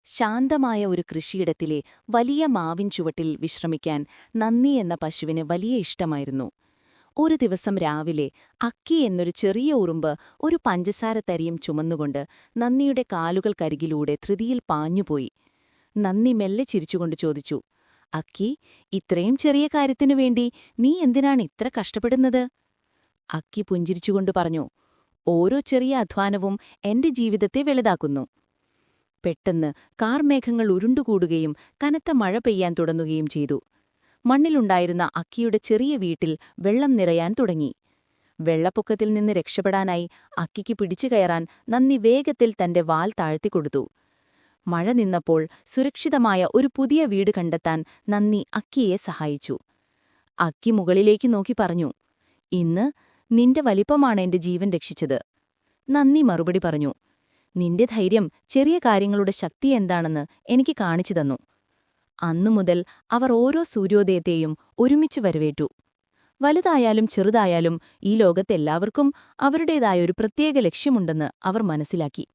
ശാന്തമായ ഒരു കൃഷിയിടത്തിലെ വലിയ മാവിൻ ചുവട്ടിൽ വിശ്രമിക്കാൻ നന്ദി എന്ന പശുവിന് വലിയ ഇഷ്ടമായിരുന്നു. ഒരു ദിവസം രാവിലെ അക്കി എന്നൊരു ചെറിയ ഉറുമ്പ് ഒരു പഞ്ചസാരത്തരിയും ചുമന്നുകൊണ്ട് നന്ദിയുടെ കാലുകൾക്കരികിലൂടെ ധൃതിയിൽ പാഞ്ഞുപോയി. നന്ദി മെല്ലെ ചിരിച്ചുകൊണ്ട് ചോദിച്ചു, "അക്കി, ഇത്രയും ചെറിയ കാര്യത്തിനു വേണ്ടി നീ എന്തിനാണ് ഇത്ര കഷ്ടപ്പെടുന്നത്?" അക്കി പുഞ്ചിരിച്ചുകൊണ്ട് പറഞ്ഞു, "ഓരോ ചെറിയ അധ്വാനവും എന്റെ ജീവിതത്തെ വലുതാക്കുന്നു." പെട്ടെന്ന് കാർമേഘങ്ങൾ ഉരുണ്ടുകൂടുകയും കനത്ത മഴ പെയ്യാൻ തുടങ്ങുകയും ചെയ്തു. മണ്ണിലുണ്ടായിരുന്ന അക്കിയുടെ ചെറിയ വീട്ടിൽ വെള്ളം നിറയാൻ തുടങ്ങി. വെള്ളപ്പൊക്കത്തിൽ നിന്ന് രക്ഷപ്പെടാനായി അക്കിക്ക് പിടിച്ചു കയറാൻ നന്ദി വേഗത്തിൽ തന്റെ വാൽ താഴ്ത്തിക്കൊടുത്തു. മഴ നിന്നപ്പോൾ സുരക്ഷിതമായ ഒരു പുതിയ വീട് കണ്ടെത്താൻ നന്ദി അക്കിയെ സഹായിച്ചു. അക്കി മുകളിലേക്ക് നോക്കി പറഞ്ഞു, "ഇന്ന് നിന്റെ വലിപ്പമാണ് എന്റെ ജീവൻ രക്ഷിച്ചത്." നന്ദി മറുപടി പറഞ്ഞു, "നിന്റെ ധൈര്യം ചെറിയ കാര്യങ്ങളുടെ ശക്തി എന്താണെന്ന് എനിക്ക് കാണിച്ചു തന്നു." അന്നുമുതൽ അവർ ഓരോ സൂര്യോദയത്തെയും ഒരുമിച്ച് വരവേറ്റു. വലുതായാലും ചെറുതായാലും ഈ ലോകത്തെല്ലാവർക്കും അവരുടേതായൊരു പ്രത്യേക ലക്ഷ്യമുണ്ടെന്ന് അവർ മനസ്സിലാക്കി.